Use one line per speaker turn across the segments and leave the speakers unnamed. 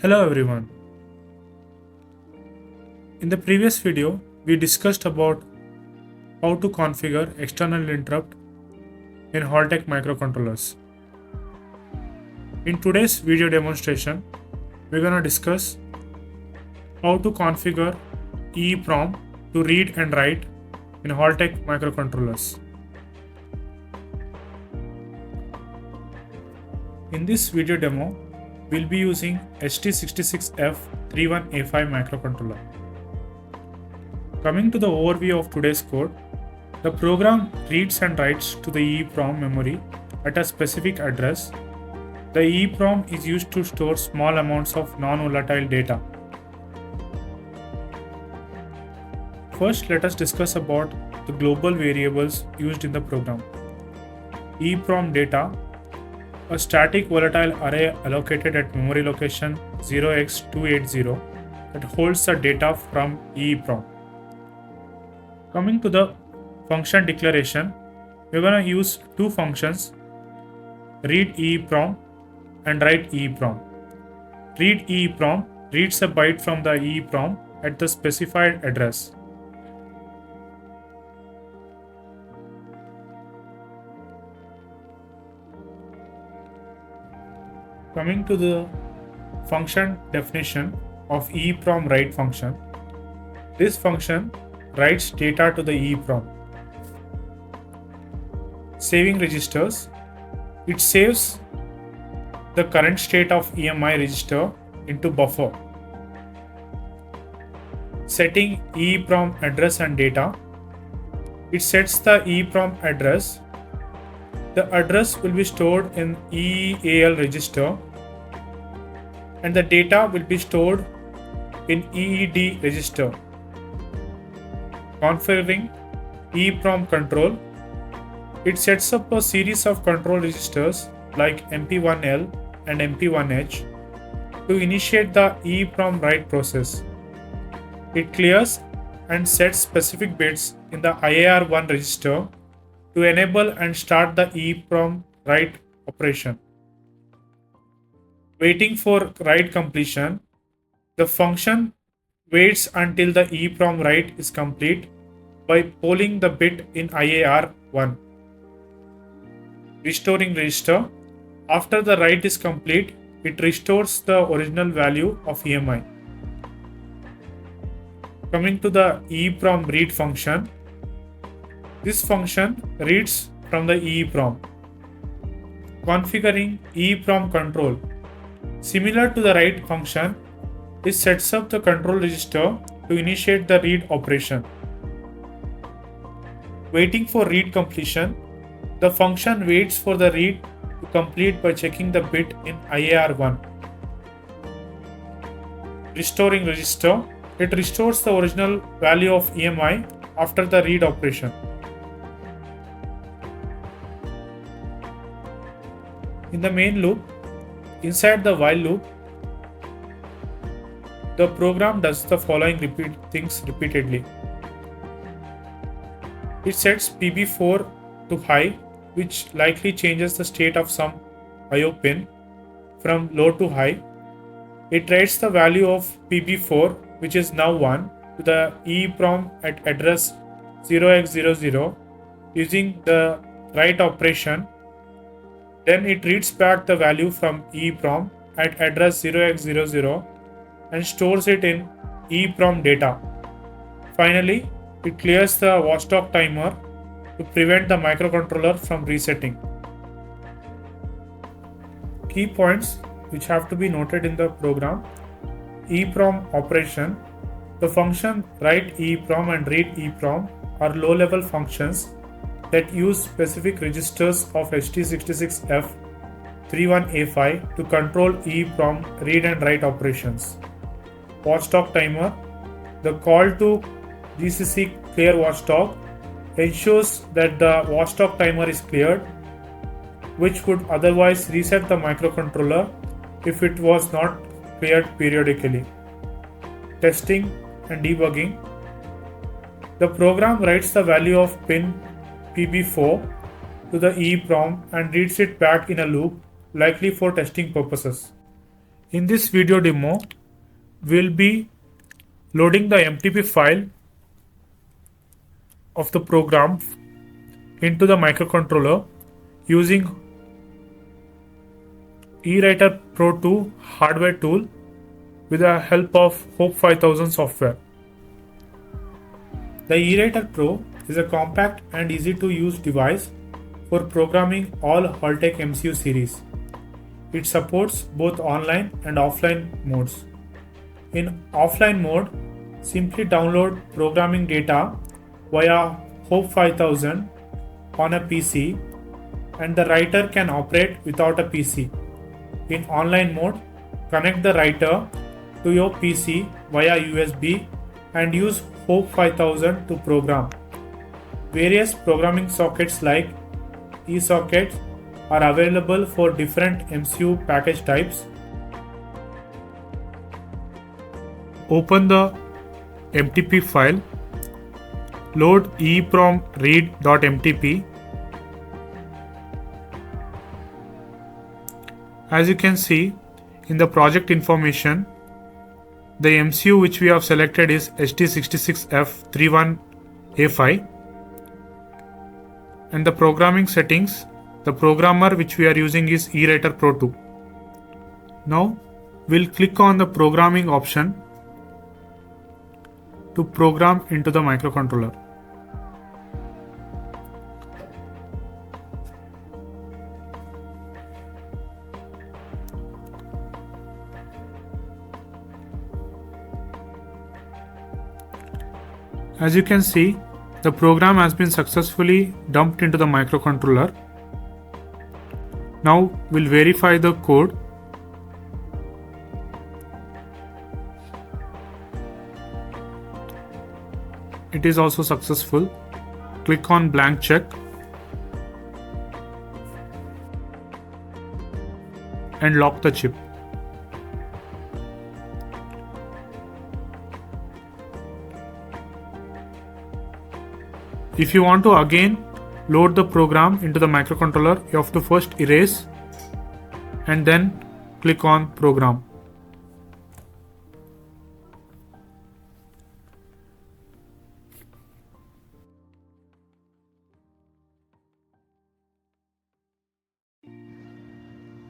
Hello everyone. In the previous video, we discussed about how to configure external interrupt in Holtek microcontrollers. In today's video demonstration, we're going to discuss how to configure EEPROM to read and write in Holtek microcontrollers. In this video demo, we'll be using ST66F31A5 microcontroller. Coming to the overview of today's code, the program reads and writes to the EEPROM memory at a specific address. The EEPROM is used to store small amounts of non-volatile data. First, let us discuss about the global variables used in the program. EEPROM data, a static volatile array allocated at memory location 0x280 that holds the data from EEPROM. Coming to the function declaration, we're going to use two functions, read EEPROM and write EEPROM. Read EEPROM reads a byte from the EEPROM at the specified address. Coming to the function definition of EEPROM write function, this function writes data to the EEPROM. Saving registers, it saves the current state of EMI register into buffer. Setting EEPROM address and data, it sets the EEPROM address. The address will be stored in EEAL register and the data will be stored in EED register. Configuring EEPROM control, it sets up a series of control registers like MP1L and MP1H to initiate the EEPROM write process. It clears and sets specific bits in the IAR1 register to enable and start the EEPROM write operation. Waiting for write completion, the function waits until the EEPROM write is complete by polling the bit in IAR1. Restoring register, after the write is complete, it restores the original value of EMI. Coming to the EEPROM read function, this function reads from the EEPROM. Configuring EEPROM control, similar to the write function, it sets up the control register to initiate the read operation. Waiting for read completion, the function waits for the read to complete by checking the bit in IAR1. Restoring register, it restores the original value of EMI after the read operation. In the main loop, inside the while loop, the program does the following things repeatedly. It sets PB4 to high, which likely changes the state of some IO pin from low to high. It writes the value of PB4, which is now 1, to the EEPROM at address 0x00 using the write operation. Then it reads back the value from EEPROM at address 0x00 and stores it in EEPROM data. Finally, it clears the watchdog timer to prevent the microcontroller from resetting. Key points which have to be noted in the program: EEPROM operation. The function write EEPROM and read EEPROM are low-level functions that use specific registers of ST66F31A5 to control EEPROM read and write operations. Watchdog timer. The call to GCC clear watchdog ensures that the watchdog timer is cleared, which would otherwise reset the microcontroller if it was not cleared periodically. Testing and debugging. The program writes the value of pin PB4 to the EEPROM and reads it back in a loop, likely for testing purposes. In this video demo, we'll be loading the MTP file of the program into the microcontroller using e-WriterPro2 hardware tool with the help of Hope 5000 software. The e-WriterPro is a compact and easy to use device for programming all Holtek MCU series. It supports both online and offline modes. In offline mode, simply download programming data via Hope 5000 on a PC and the writer can operate without a PC. In online mode, connect the writer to your PC via USB and use Hope 5000 to program. Various programming sockets like e-sockets are available for different MCU package types. Open the MTP file, load EEPROM read.mtp. As you can see in the project information, the MCU which we have selected is ST66F31A5, and the programming settings, the programmer which we are using is e-WriterPro2. Now we'll click on the programming option to program into the microcontroller. As you can see, the program has been successfully dumped into the microcontroller. Now we'll verify the code. It is also successful. Click on blank check and lock the chip. If you want to again load the program into the microcontroller, you have to first erase and then click on program.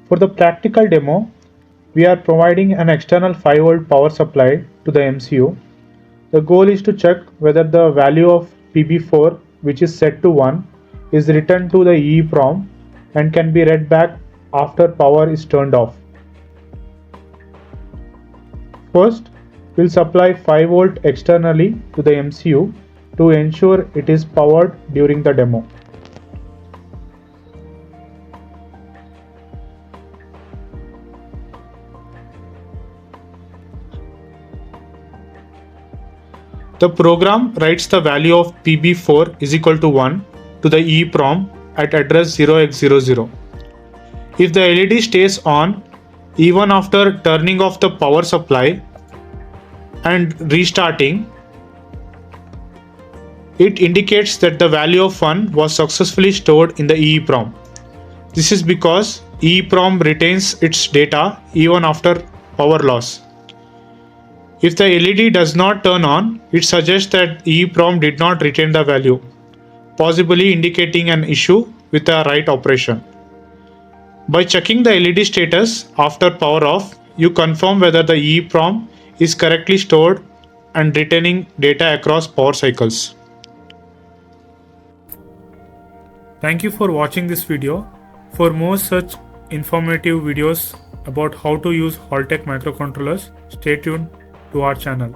For the practical demo, we are providing an external 5V power supply to the MCU. The goal is to check whether the value of PB4, which is set to 1, is returned to the EEPROM and can be read back after power is turned off. First, we'll supply 5V externally to the MCU to ensure it is powered during the demo. The program writes the value of PB4 is equal to 1 to the EEPROM at address 0x00. If the LED stays on even after turning off the power supply and restarting, it indicates that the value of 1 was successfully stored in the EEPROM. This is because EEPROM retains its data even after power loss. If the LED does not turn on, it suggests that EEPROM did not retain the value, possibly indicating an issue with the write operation. By checking the LED status after power off, you confirm whether the EEPROM is correctly stored and retaining data across power cycles. Thank you for watching this video. For more such informative videos about how to use Holtek microcontrollers, stay tuned to our channel.